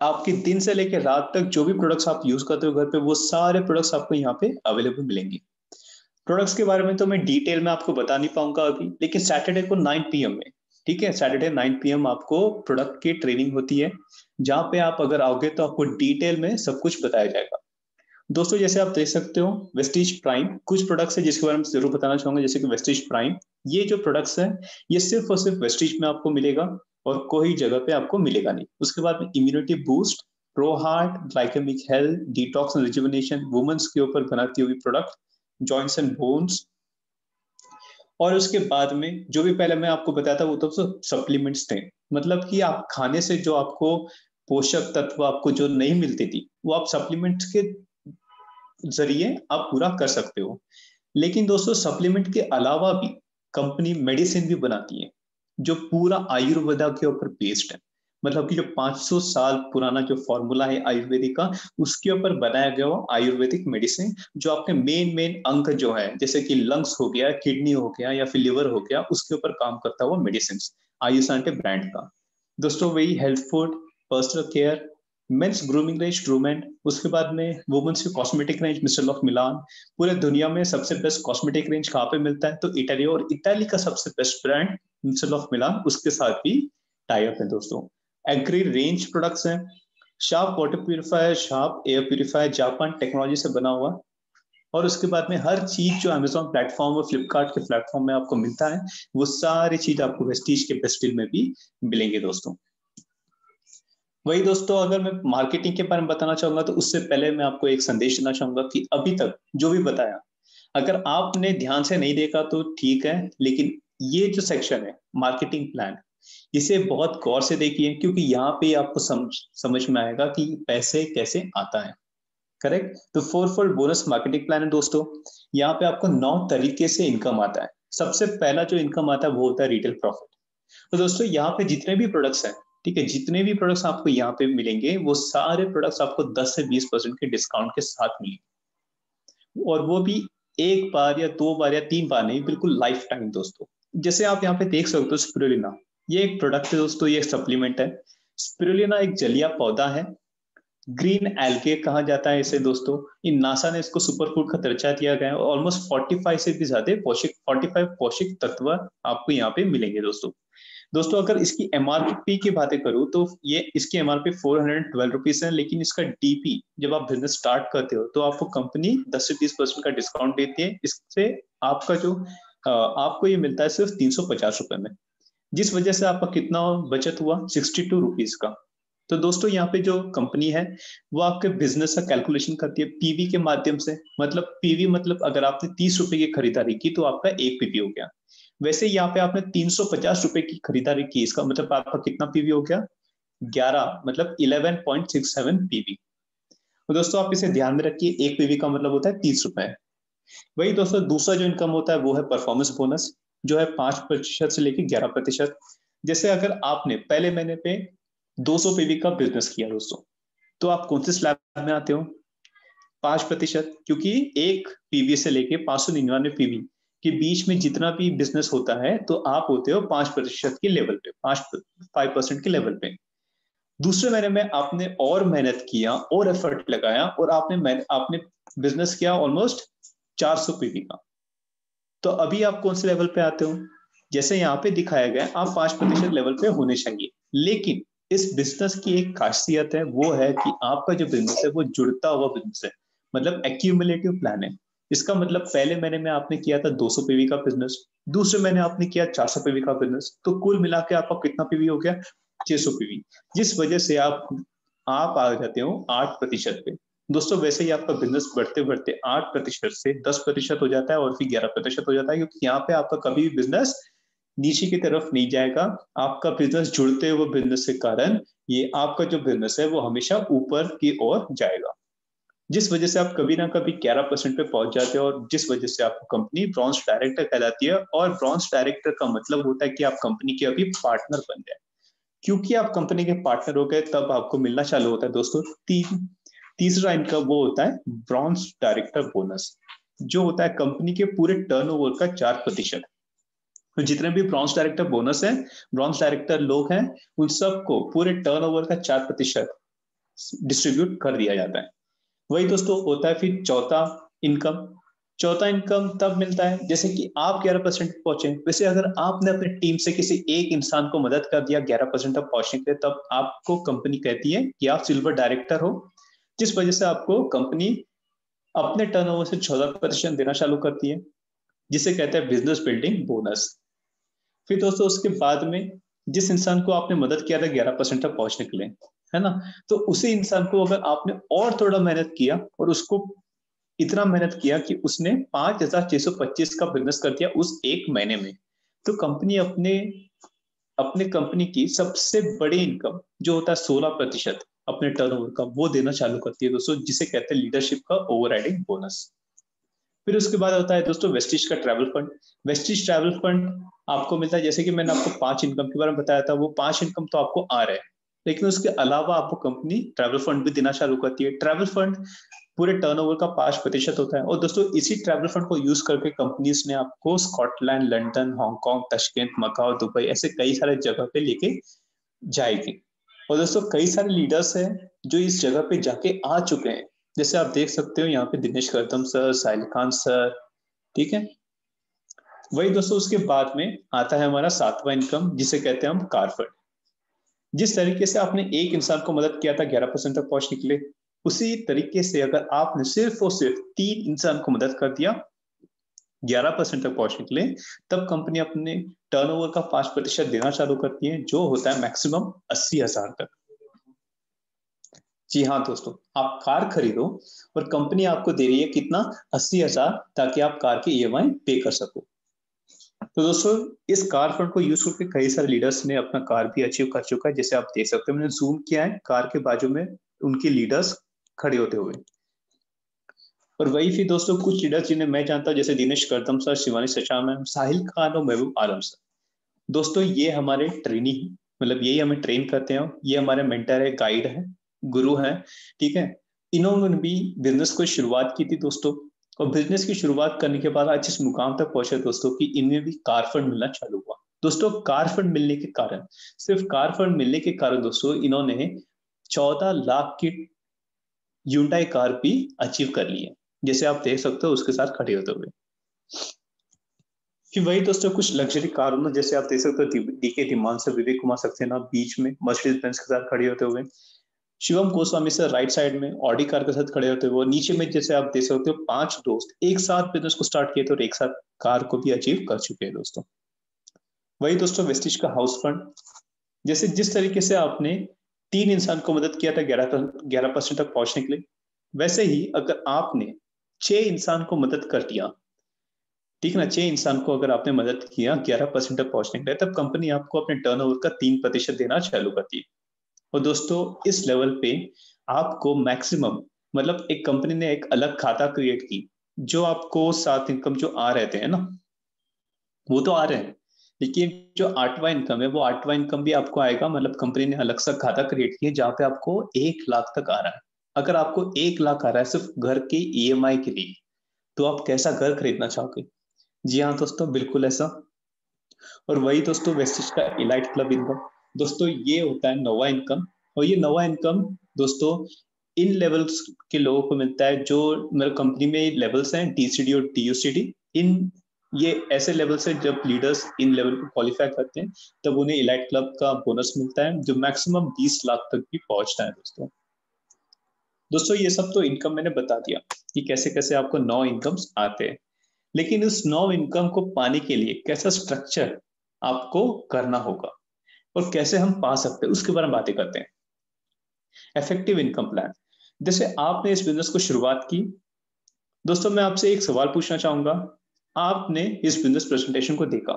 आपके दिन से लेकर रात तक जो भी प्रोडक्ट्स आप यूज करते हो घर पे, वो सारे प्रोडक्ट्स आपको यहाँ पे अवेलेबल मिलेंगे। प्रोडक्ट्स के बारे में तो मैं डिटेल में आपको बता नहीं पाऊंगा अभी, लेकिन सैटरडे को 9 PM में, ठीक है, सैटरडे 9 PM आपको प्रोडक्ट की ट्रेनिंग होती है, जहां पे आप अगर आओगे तो आपको डिटेल में सब कुछ बताया जाएगा दोस्तों। जैसे आप देख सकते हो वेस्टीज प्राइम, कुछ प्रोडक्ट्स है जिसके बारे में जरूर बताना चाहूंगा, जैसे कि वेस्टीज प्राइम, ये जो प्रोडक्ट्स है ये सिर्फ और सिर्फ वेस्टीज में आपको मिलेगा और कोई जगह पे आपको मिलेगा नहीं। उसके बाद में immunity boost, pro heart, glycaemic health, detox and rejuvenation, women's के ऊपर बनाती हुई प्रोडक्ट, जॉइंट्स एंड बोन्स। और उसके बाद में जो भी पहले मैं आपको बताया था वो तो सप्लीमेंट्स थे, मतलब कि आप खाने से जो आपको पोषक तत्व आपको जो नहीं मिलती थी वो आप सप्लीमेंट्स के जरिए आप पूरा कर सकते हो। लेकिन दोस्तों सप्लीमेंट के अलावा भी कंपनी मेडिसिन भी बनाती है जो पूरा आयुर्वेदा के ऊपर बेस्ड है, मतलब कि जो 500 साल पुराना जो फॉर्मूला है आयुर्वेदिक का, उसके ऊपर बनाया गया वो आयुर्वेदिक मेडिसिन, जो आपके मेन मेन अंग जो है जैसे कि लंग्स हो गया, किडनी हो गया या फिर लिवर हो गया, उसके ऊपर काम करता हुआ मेडिसिन, आयुषांटे ब्रांड का दोस्तों। वही health food, personal care, men's grooming range ट्रूमेंट, उसके बाद में वुमेन्स की cosmetic range mister of Milan. पूरे दुनिया में सबसे बेस्ट कॉस्मेटिक रेंज कहाँ पे मिलता है तो इटाली, और इटाली का सबसे बेस्ट ब्रांड मिस्टर ऑफ मिलान, उसके साथ भी टाई अप है दोस्तों। एग्री रेंज प्रोडक्ट्स हैं, sharp water purifier, sharp air purifier, Japan technology से बना हुआ। और उसके बाद में हर चीज जो अमेजोन प्लेटफॉर्म और फ्लिपकार्ट के प्लेटफॉर्म में आपको मिलता है, वो सारी चीज आपको वेस्टीज के बेस्ट डील में भी मिलेंगे दोस्तों। वही दोस्तों अगर मैं मार्केटिंग के बारे में बताना चाहूंगा तो उससे पहले मैं आपको एक संदेश देना चाहूंगा कि अभी तक जो भी बताया अगर आपने ध्यान से नहीं देखा तो ठीक है, लेकिन ये जो सेक्शन है मार्केटिंग प्लान, इसे बहुत गौर से देखिए, क्योंकि यहाँ पे आपको समझ में आएगा कि पैसे कैसे आता है। करेक्ट, तो 4-fold बोनस मार्केटिंग प्लान है दोस्तों। यहाँ पे आपको 9 तरीके से इनकम आता है। सबसे पहला जो इनकम आता है वो होता है रिटेल प्रॉफिट। तो दोस्तों यहाँ पे जितने भी प्रोडक्ट्स हैं ठीक है, जितने भी प्रोडक्ट्स आपको यहाँ पे मिलेंगे वो सारे प्रोडक्ट्स आपको 10 से 20% के डिस्काउंट के साथ मिलेंगे, और वो भी एक बार या दो बार या तीन बार नहीं, बिल्कुल लाइफ टाइम दोस्तों। जैसे आप यहाँ पे देख सकते हो स्पिरुलिना, ये एक प्रोडक्ट है दोस्तों, ये सप्लीमेंट है। स्पिरुलिना एक जलिया पौधा है, ग्रीन एल्गे कहा जाता है इसे दोस्तों। इन नासा ने इसको सुपर फूड का दर्जा दिया गया है, ऑलमोस्ट 45 से भी ज्यादा पौष्टिक 45 पौष्टिक तत्व आपको यहाँ पे मिलेंगे दोस्तों। दोस्तों अगर इसकी एमआरपी की बातें करूं तो ये इसकी एमआरपी 412 रुपीज है, लेकिन इसका डीपी जब आप बिजनेस स्टार्ट करते हो तो आपको कंपनी 10 से 20% का डिस्काउंट देती है। इससे आपका जो आपको ये मिलता है सिर्फ 350 रुपए में, जिस वजह से आपका कितना बचत हुआ, 62 रुपीज का। तो दोस्तों यहाँ पे जो कंपनी है वो आपके बिजनेस का कैलकुलेशन करती है पीवी के माध्यम से। मतलब पीवी मतलब अगर आपने 30 रुपए की खरीदारी की तो आपका एक पीवी हो गया। वैसे यहाँ पे आपने 350 रुपए की खरीदारी की, इसका मतलब आपका कितना पीवी हो गया, 11, मतलब 11.67 पीवी। तो दोस्तों आप इसे ध्यान में रखिए, एक पीवी का मतलब होता है 30 रुपए। वही दोस्तों दूसरा जो इनकम होता है वो है परफॉर्मेंस बोनस, जो है 5% से लेकर 11%। जैसे अगर आपने पहले महीने पे 200 पीवी का बिजनेस किया दोस्तों, तो आप कौन से स्लैब में आते हो, 5%, क्योंकि एक पीवी से लेके 599 पीवी के बीच में जितना भी बिजनेस होता है तो आप होते हो 5% के लेवल पे, 5% के लेवल पे। दूसरे महीने में आपने और मेहनत किया और एफर्ट लगाया और आपने बिजनेस किया ऑलमोस्ट 400 पीवी का, तो अभी आप कौन से लेवल पे आते हो, जैसे यहाँ पे दिखाया गया आप 5% लेवल पे होने चाहिए। लेकिन इस बिजनेस की एक खासियत है, वो है कि आपका जो बिजनेस है वो जुड़ता हुआ बिजनेस है, मतलब एक्यूमुलेटिव प्लान है। इसका मतलब पहले महीने में आपने किया था 200 पीवी का बिजनेस, दूसरे महीने आपने किया 400 पीवी का बिजनेस, तो कुल मिला के आपका कितना पीवी हो गया, 600 पीवी, जिस वजह से आप आ जाते हो 8% पे। दोस्तों वैसे ही आपका बिजनेस बढ़ते बढ़ते 8% से 10% हो जाता है और फिर 11% हो जाता है, क्योंकि यहाँ पे आपका कभी भी बिजनेस नीचे की तरफ नहीं जाएगा। आपका बिजनेस जुड़ते हुए बिजनेस के कारण ये आपका जो बिजनेस है वो हमेशा ऊपर की ओर जाएगा, जिस वजह से आप कभी ना कभी 11% पे पहुंच जाते हो, और जिस वजह से आपको कंपनी ब्रॉन्ज डायरेक्टर कहलाती है। और ब्रॉन्ज डायरेक्टर का मतलब होता है कि आप कंपनी के अभी पार्टनर बन गए। क्योंकि आप कंपनी के पार्टनर हो गए तब आपको मिलना चालू होता है दोस्तों तीसरा इनकम, वो होता है ब्रॉन्ज डायरेक्टर बोनस, जो होता है कंपनी के पूरे टर्नओवर का 4%। तो जितने भी ब्रॉन्ज डायरेक्टर बोनस है, ब्रॉन्ज डायरेक्टर लोग हैं, उन सबको पूरे टर्नओवर का 4% डिस्ट्रीब्यूट कर दिया जाता है। वही दोस्तों होता है फिर इनकम चौथा इनकम तब मिलता है जैसे कि आप 11% पहुंचे। वैसे अगर आपने अपनी टीम से किसी एक इंसान को मदद कर दिया 11% तक पहुंचने के लिए, तब आपको कंपनी कहती है कि आप सिल्वर डायरेक्टर हो, जिस वजह से आपको कंपनी अपने टर्नओवर से 14% देना चालू करती है, जिसे कहते हैं बिजनेस बिल्डिंग बोनस। फिर दोस्तों उसके बाद में जिस इंसान को आपने मदद किया था 11% तक पहुंचने के लिए, है ना, तो उसी इंसान को अगर आपने और थोड़ा मेहनत किया और उसको इतना मेहनत किया कि उसने 5,625 का बिजनेस कर दिया उस एक महीने में, तो कंपनी अपने अपने कंपनी की सबसे बड़ी इनकम जो होता है 16% अपने टर्नओवर का, वो देना चालू करती है दोस्तों, जिसे कहते हैं लीडरशिप का ओवरराइडिंग बोनस। फिर उसके बाद होता है दोस्तों वेस्टिज का travel fund. Vestige travel fund आपको मिलता है, जैसे कि मैंने आपको 5 इनकम के बारे में बताया था, वो 5 इनकम तो आपको आ रहे हैं, लेकिन उसके अलावा आपको कंपनी ट्रैवल फंड भी देना चालू करती है। ट्रैवल फंड पूरे टर्नओवर का 5% होता है, और दोस्तों इसी ट्रैवल फंड को यूज करके कंपनीज ने आपको Scotland, London, Hong Kong, Tashkent, Macau, Dubai, ऐसे कई सारे जगह पे लेके जाएगी। और दोस्तों कई सारे लीडर्स हैं जो इस जगह पे जाके आ चुके हैं, जैसे आप देख सकते हो यहाँ पे दिनेश करदम सर, साहिल खान सर, ठीक है। वही दोस्तों उसके बाद में आता है हमारा सातवां इनकम, जिसे कहते हैं हम कार फंड। जिस तरीके से आपने एक इंसान को मदद किया था 11% तक पहुंचने के लिए, उसी तरीके से अगर आपने सिर्फ और सिर्फ 3 इंसान को मदद कर दिया 11% तक पहुंचने के लिए, तब कंपनी अपने टर्नओवर का 5% देना चालू करती है, जो होता है मैक्सिमम 80,000 तक। जी हाँ दोस्तों, आप कार खरीदो और कंपनी आपको दे रही है कितना, 80,000, ताकि आप कार की ईएमआई पे कर सको। तो दोस्तों इस कार फंड को यूज करके कई सारे लीडर्स ने अपना कार भी अचीव कर चुका है, जैसे आप देख सकते हो मैंने जूम किया है कार के बाजू में उनके लीडर्स खड़े होते हुए। और वही फिर दोस्तों कुछ लीडर्स जिन्हें मैं जानता हूँ, जैसे दिनेश करदम सर, शिवानी सचा मैम, साहिल खान और महबूब आलम सर। दोस्तों ये हमारे ट्रेनी हैं, मतलब यही हमें ट्रेन करते हैं, ये हमारे मेंटर है, गाइड है, गुरु है, ठीक है। इन्होंने भी बिजनेस को शुरुआत की थी दोस्तों, और बिजनेस की शुरुआत करने के बाद आज इस मुकाम तक पहुंचे दोस्तों कि इनमें भी कार फंड मिलना चालू हुआ दोस्तों। कार फंड मिलने के कारण, सिर्फ कार फंड मिलने के कारण दोस्तों, इन्होंने 14 लाख की ह्यूंडई कार भी अचीव कर ली है, जैसे आप देख सकते हो उसके साथ खड़े होते हुए। फिर वही दोस्तों कुछ लग्जरी कार में, जैसे आप देख सकते हो डीके धीमान से विवेक कुमार सक्सेना बीच में मर्सिडीज बेंज के साथ खड़े होते हुए, Shivam Goswami sir right side में ऑडी कार के साथ खड़े होते हुए, नीचे में जैसे आप देख सकते हो 5 दोस्त एक साथ बिजनेस को स्टार्ट किए थे और एक साथ कार को भी अचीव कर चुके हैं दोस्तों। वही दोस्तों वेस्टिज का हाउस फंड, जैसे जिस तरीके से आपने 3 इंसान को मदद किया था 11% तक पहुंचने के लिए, वैसे ही अगर आपने 6 इंसान को मदद कर दिया, ठीक है ना, 6 इंसान को अगर आपने मदद किया 11% तक पहुंचने के लिए, तब कंपनी आपको अपने टर्नओवर का 3% देना चालू करती है। और दोस्तों इस लेवल पे आपको मैक्सिमम, मतलब एक कंपनी ने एक अलग खाता क्रिएट की, जो आपको 7 इनकम जो आ रहे थे ना, वो तो आ रहे हैं, लेकिन जो 8वां इनकम है, वो 8वां इनकम भी आपको आएगा। मतलब कंपनी ने अलग सा खाता क्रिएट किया जहां पे आपको 1 लाख तक आ रहा है। अगर आपको 1 लाख आ रहा है सिर्फ घर के ईएमआई के लिए, तो आप कैसा घर खरीदना चाहोगे? जी हाँ दोस्तों, बिल्कुल ऐसा। और वही दोस्तों वेस्टिज का इलाइट क्लब इनकम, दोस्तों ये होता है 9वां इनकम। और ये 9वां इनकम दोस्तों इन लेवल्स के लोगों को मिलता है, जो मेरे कंपनी में लेवल्स हैं डीसीडी और टीयूसीडी, इन ये ऐसे लेवल से जब लीडर्स इन लेवल को क्वालिफाई करते हैं, तब उन्हें इलाइट क्लब का बोनस मिलता है, जो मैक्सिमम 20 लाख तक भी पहुंचता है दोस्तों। दोस्तों ये सब तो इनकम मैंने बता दिया कि कैसे कैसे आपको 9 इनकम्स आते हैं, लेकिन उस 9 इनकम को पाने के लिए कैसा स्ट्रक्चर आपको करना होगा और कैसे हम पा सकते हैं, उसके बारे में बातें करते हैं। इफेक्टिव इनकम प्लान, जैसे आपने इस बिजनेस को शुरुआत की दोस्तों, मैं आपसे एक सवाल पूछना चाहूंगा। आपने इस बिजनेस प्रेजेंटेशन को देखा,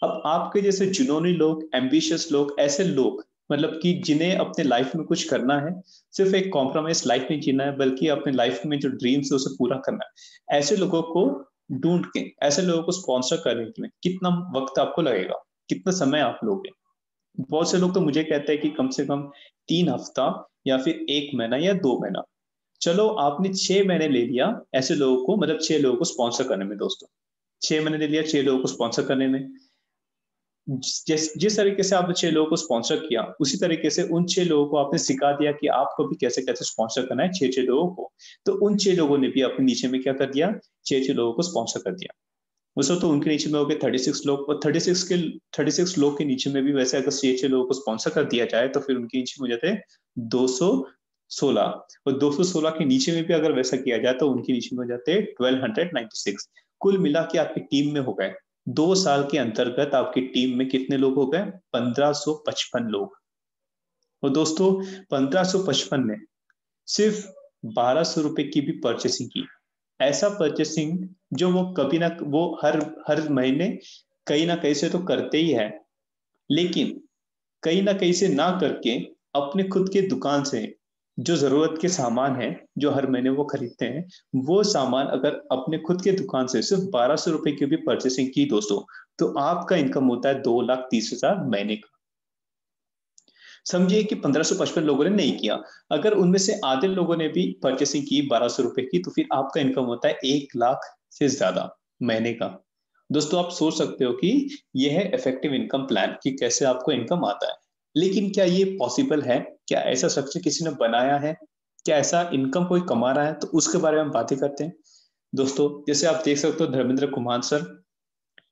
अब आपके जैसे जुनूनी लोग, एम्बिशियस लोग, ऐसे लोग, मतलब कि जिन्हें अपने लाइफ में कुछ करना है, सिर्फ एक कॉम्प्रोमाइज लाइफ नहीं जीना है, बल्कि अपने लाइफ में जो ड्रीम्स है उसे पूरा करना है, ऐसे लोगों को ढूंढ के, ऐसे लोगों को स्पॉन्सर करने के लिए कितना वक्त आपको लगेगा, कितना समय आप लोगे? बहुत से लोग तो मुझे कहते हैं कि कम से कम 3 हफ्ता या फिर 1 महीना या 2 महीना। चलो आपने 6 महीने ले लिया ऐसे लोगों को, मतलब 6 लोगों को स्पॉन्सर करने में दोस्तों, 6 महीने ले लिया 6 लोगों को स्पॉन्सर करने में। जिस तरीके से आपने 6 लोगों को स्पॉन्सर किया, उसी तरीके से उन 6 लोगों को आपने सिखा दिया कि आपको भी कैसे कैसे स्पॉन्सर करना है 6 लोगों को। तो उन 6 लोगों ने भी अपने नीचे में क्या कर दिया, 6 लोगों को स्पॉन्सर कर दिया। उस वक्त तो उनके नीचे में हो गए 36 लोग, और 36 लोग के नीचे में भी वैसे अगर 6 6 लोगों को स्पॉन्सर कर दिया जाए तो फिर उनके नीचे में हो जाते हैं 216, और 216 के नीचे में भी अगर वैसा किया जाए तो उनके नीचे में हो जाते हैं 1296। कुल मिला के आपकी टीम में हो गए 2 साल के अंतर्गत आपकी टीम में कितने लोग हो गए? 1555 लोग। और दोस्तों 1555 ने सिर्फ 1200 रुपए की भी परचेसिंग की। ऐसा परचेसिंग जो वो कभी ना, वो हर हर महीने कहीं ना कहीं से तो करते ही है, लेकिन कहीं ना कहीं से ना करके अपने खुद के दुकान से जो जरूरत के सामान है, जो हर महीने वो खरीदते हैं, वो सामान अगर अपने खुद के दुकान से सिर्फ 1200 रुपए की भी परचेसिंग की दोस्तों, तो आपका इनकम होता है 2,30,000 महीने का। समझिए कि 1555 लोगों ने नहीं किया, अगर उनमें से आधे लोगों ने भी परचेसिंग की 1200 रुपए की, तो फिर आपका इनकम होता है 1 लाख से ज्यादा महीने का। दोस्तों आप सोच सकते हो कि यह है इफेक्टिव इनकम प्लान, कि कैसे आपको इनकम आता है। लेकिन क्या ये पॉसिबल है? क्या ऐसा स्ट्रक्चर किसी ने बनाया है? क्या ऐसा इनकम कोई कमा रहा है? तो उसके बारे में हम बातें करते हैं दोस्तों। जैसे आप देख सकते हो धर्मेंद्र कुमार सर,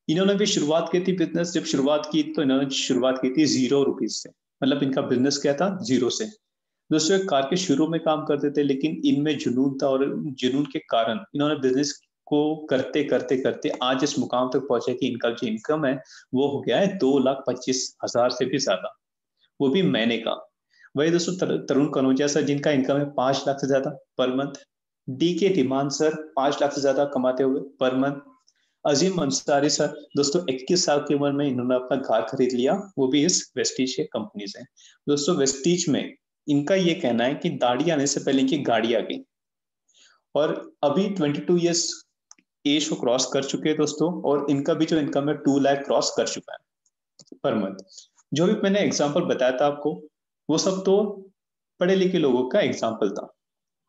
इन्होंने भी शुरुआत की थी बिजनेस, जब शुरुआत की तो इन्होंने शुरुआत की थी 0 रुपीज से, मतलब इनका बिजनेस क्या था, जीरो से। दोस्तों एक कार के शुरू में काम करते थे, लेकिन इनमें जुनून था, और जुनून के कारण इन्होंने बिजनेस को करते करते करते आज इस मुकाम तक पहुंचे कि इनका जो इनकम है वो हो गया है 2,25,000 से भी ज्यादा, वो भी महीने का। वही दोस्तों तरुण कनौजिया सर, जिनका इनकम है 5 लाख से ज्यादा पर मंथ। डी के धीमान सर 5 लाख से ज्यादा कमाते हुए पर मंथ। अजीम अंसारी सर दोस्तों 21 साल की उम्र में इन्होंने अपना घर खरीद लिया, वो भी इस वेस्टीज के कंपनी से। दोस्तों वेस्टीज में इनका ये कहना है कि दाढ़ी आने से पहले इनकी गाड़ी आ गई, और अभी 22 ईयर्स एज को क्रॉस कर चुके हैं दोस्तों, और इनका भी जो इनकम है 2 लाख क्रॉस कर चुका है पर मंथ। जो भी मैंने एग्जाम्पल बताया था आपको, वो सब तो पढ़े लिखे लोगों का एग्जाम्पल था।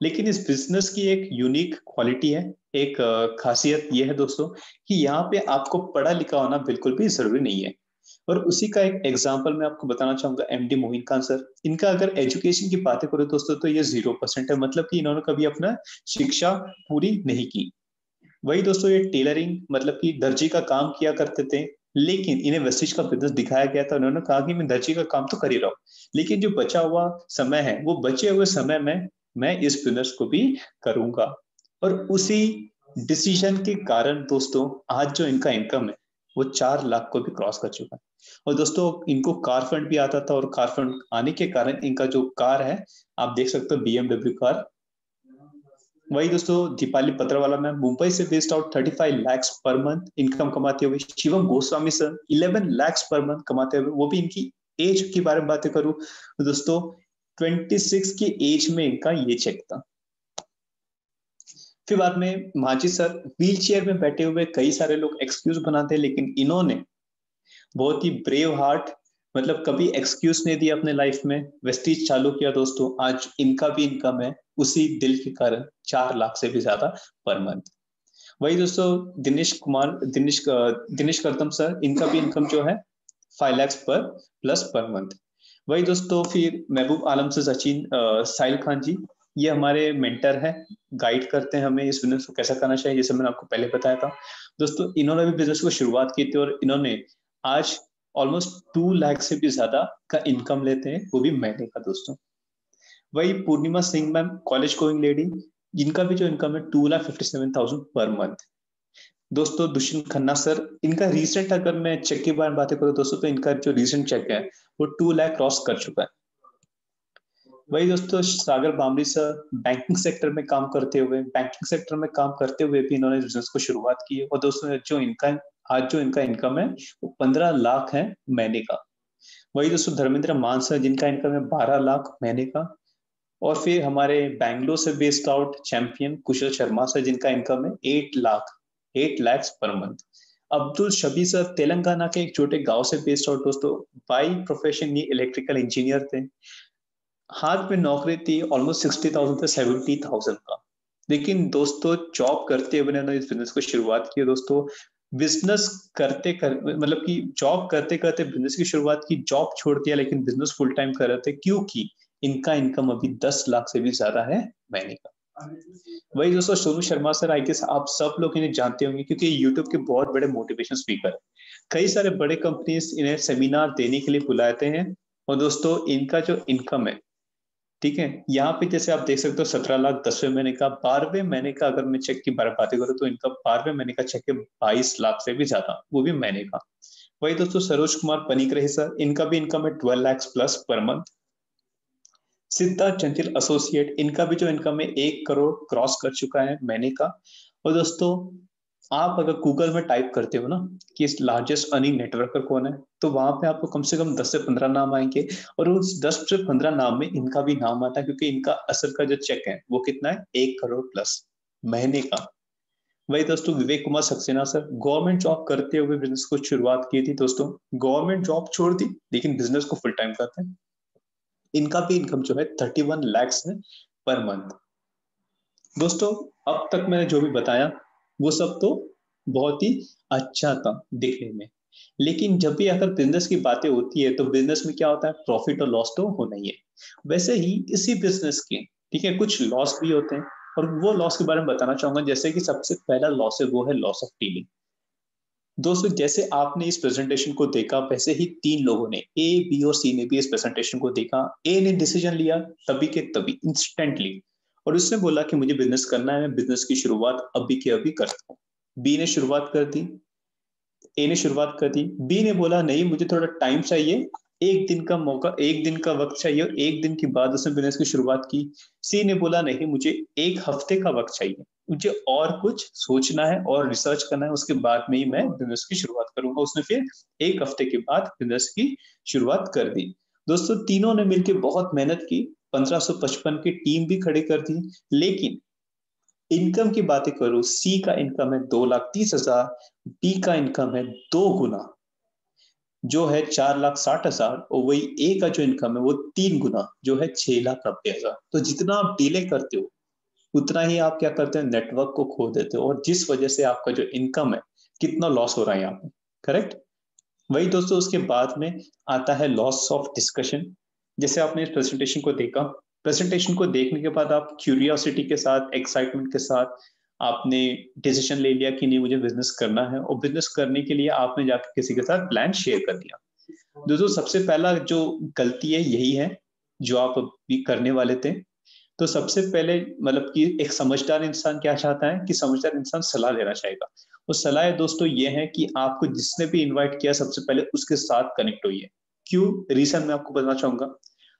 लेकिन इस बिजनेस की एक यूनिक क्वालिटी है, एक खासियत ये है दोस्तों कि यहाँ पे आपको पढ़ा लिखा होना बिल्कुल भी जरूरी नहीं है। और उसी का एक एग्जांपल मैं आपको बताना चाहूंगा, एमडी मोहिन खान सर। इनका अगर एजुकेशन की बातें करें दोस्तों तो ये 0% है, मतलब कि इन्होंने कभी अपना शिक्षा पूरी नहीं की। वही दोस्तों ये टेलरिंग मतलब कि दर्जी का काम किया करते थे, लेकिन इन्हें वेस्टिज का बिजनेस दिखाया गया था। उन्होंने कहा कि मैं दर्जी का काम तो कर ही रहा हूँ, लेकिन जो बचा हुआ समय है वो बचे हुए समय में मैं इस बिजनेस को भी करूंगा। और उसी डिसीजन के कारण दोस्तों आज जो इनका इनकम है वो 4 लाख को भी क्रॉस कर चुका है। और दोस्तों इनको कार फंड भी आता था, और कार फंड आने के कारण इनका जो कार है आप देख सकते हो BMW कार। वही दोस्तों दीपाली पत्रवाला मैम मुंबई से based out 35 lakh per month income कमाते हुए। Shivam Goswami sir 11 lakh per month कमाते हुए, वो भी इनकी एज की बारे में बातें करूं तो दोस्तों 26 की एज में इनका ये चेक था। फिर बाद में माझी सर व्हील चेयर में बैठे हुए, कई सारे लोग एक्सक्यूज बनाते हैं, लेकिन इन्होंने बहुत ही ब्रेव हार्ट, मतलब कभी एक्सक्यूज नहीं दिया अपने लाइफ में, वेस्टीज चालू किया दोस्तों। आज इनका भी इनकम है उसी दिल के कारण 4 लाख से भी ज्यादा पर मंथ। वही दोस्तों दिनेश करतम सर, इनका भी इनकम जो है 5 लाख पर प्लस पर मंथ। वही दोस्तों फिर महबूब आलम से सचिन साहिल खान जी, ये हमारे मेंटर हैं, गाइड करते हैं हमें इस बिजनेस को कैसा करना चाहिए, जैसे मैंने आपको पहले बताया था। दोस्तों इन्होंने भी बिजनेस को शुरुआत की थी और इन्होंने आज ऑलमोस्ट 2 लाख से भी ज्यादा का इनकम लेते हैं, वो भी महीने का दोस्तों। वही Purnima Singh ma'am college going lady, जिनका भी जो इनकम है 2,57,000 पर मंथ। दोस्तों दुष्यंत खन्ना सर, इनका रिसेंट अगर मैं चेक के बारे में बातें करूं दोस्तों तो इनका जो रिसेंट चेक है वो 2 लाख क्रॉस कर चुका है। वही दोस्तों सागर बामरी सर बैंकिंग सेक्टर में काम करते हुए भी इन्होंने बिजनेस को शुरुआत की है। और दोस्तों जो इनका आज जो इनका इनकम है वो 15 लाख है महीने का। वही दोस्तों धर्मेंद्र मान सर, जिनका इनकम है 12 लाख महीने का। और फिर हमारे बैंगलोर से बेस्ड आउट चैंपियन कुशल शर्मा सर, जिनका इनकम है 8 lakh per month. Abdul शबी sir Telangana के एक छोटे गांव से बेस्ड आउट दोस्तों, बाई प्रोफेशन ये इलेक्ट्रिकल इंजीनियर थे। हाथ में नौकरी थी ऑलमोस्ट 60,000 से 70,000 का। लेकिन दोस्तों जॉब करते हुए उन्होंने इस बिजनेस को शुरुआत की है दोस्तों। बिजनेस करते कर मतलब कि जॉब करते करते बिजनेस की शुरुआत की, जॉब छोड़ दिया लेकिन बिजनेस फुल टाइम कर रहे थे, क्योंकि इनका इनकम अभी 10 लाख से भी ज्यादा है महीने का। वही दोस्तों Sonu Sharma sir, I guess आप सब लोग इन्हें जानते होंगे क्योंकि यूट्यूब के बहुत बड़े मोटिवेशन स्पीकर है। कई सारे बड़े कंपनीज इन्हें सेमिनार देने के लिए बुलाते हैं। और दोस्तों इनका जो इनकम है, ठीक है, यहाँ पे जैसे आप देख सकते हो 17 लाख 10वें महीने का, 12वें महीने का अगर मैं चेक की बातें करूँ तो इनका 12वें महीने का चेक है 22 लाख से भी ज्यादा, वो भी महीने का। वही दोस्तों सरोज कुमार पनिक रहे सर, इनका भी इनकम है 12 lakh plus per month. Siddharth चंचल एसोसिएट, इनका भी जो इनकम है 1 करोड़ क्रॉस कर चुका है महीने का। और दोस्तों आप अगर गूगल में टाइप करते हो ना कि लार्जेस्ट अर्निंग नेटवर्कर कौन है, तो वहां पे आपको कम से कम 10 से 15 नाम आएंगे। और उस 10 से 15 नाम में इनका भी नाम आता है, क्योंकि इनका असल का जो चेक है वो कितना है 1 करोड़ प्लस महीने का। वही दोस्तों Vivek Kumar Saxena sir, government job करते हुए बिजनेस को शुरुआत की थी दोस्तों, गवर्नमेंट जॉब छोड़ दी लेकिन बिजनेस को फुल टाइम करते हैं। इनका भी इनकम जो है 31 लाख है पर मंथ। दोस्तों अब तक मैंने जो भी बताया वो सब तो बहुत ही अच्छा था दिखने में, लेकिन जब भी अगर बिजनेस की बातें होती है तो बिजनेस में क्या होता है, प्रॉफिट और लॉस तो होना ही है। वैसे ही इसी बिजनेस के, ठीक है, कुछ लॉस भी होते हैं। और वो लॉस के बारे में बताना चाहूंगा, जैसे कि सबसे पहला लॉस है वो है लॉस ऑफ डीलिंग। दोस्तों जैसे आपने इस प्रेजेंटेशन को देखा वैसे ही 3 लोगों ने, ए बी और सी ने भी इस प्रेजेंटेशन को देखा। ए ने डिसीजन लिया तभी के तभी इंस्टेंटली, और उसने बोला कि मुझे बिजनेस करना है, मैं बिजनेस की शुरुआत अभी के अभी करता हूँ। बी ने शुरुआत कर दी, ए ने शुरुआत कर दी, बी ने बोला नहीं मुझे थोड़ा टाइम चाहिए, एक दिन का मौका, एक दिन का वक्त चाहिए, और एक दिन के बाद उसने बिजनेस की शुरुआत की। सी ने बोला नहीं मुझे एक हफ्ते का वक्त चाहिए, मुझे और कुछ सोचना है और रिसर्च करना है, उसके बाद में ही मैं बिजनेस की शुरुआत करूंगा। उसने फिर 1 हफ्ते के बाद बिजनेस की शुरुआत कर दी। दोस्तों तीनों ने मिलकर बहुत मेहनत की, 1555 की टीम भी खड़ी कर दी। लेकिन इनकम की बातें करूं, सी का इनकम है 2,30,000, बी का इनकम है 2 गुना। जो है 4,60,000 और वही ए का जो इनकम है वो 3 गुना जो है 6,90,000। तो जितना आप डिले करते हो उतना ही आप क्या करते हैं, नेटवर्क को खो देते हो, और जिस वजह से आपका जो इनकम है कितना लॉस हो रहा है यहाँ पे। करेक्ट। वही दोस्तों उसके बाद में आता है लॉस ऑफ डिस्कशन। जैसे आपने इस प्रेजेंटेशन को देखा, प्रेजेंटेशन को देखने के बाद आप क्यूरियोसिटी के साथ, एक्साइटमेंट के साथ आपने डिसीजन ले लिया कि नहीं मुझे बिजनेस करना है, और बिजनेस करने के लिए आपने जाकर किसी के साथ प्लान शेयर कर दिया। दोस्तों सबसे पहला जो गलती है यही है जो आप अभी करने वाले थे। तो सबसे पहले मतलब कि एक समझदार इंसान क्या चाहता है कि समझदार इंसान सलाह लेना चाहेगा। और सलाह है दोस्तों ये है कि आपको जिसने भी इनवाइट किया सबसे पहले उसके साथ कनेक्ट होइए। क्यों, रीजन मैं आपको बताना चाहूंगा।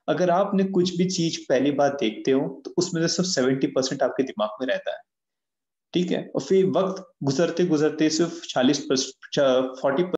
अगर आपने कुछ भी चीज पहली बार देखते हो तो उसमें से सिर्फ 70% आपके दिमाग में रहता है, ठीक है, और फिर वक्त गुजरते गुजरते सिर्फ 40 40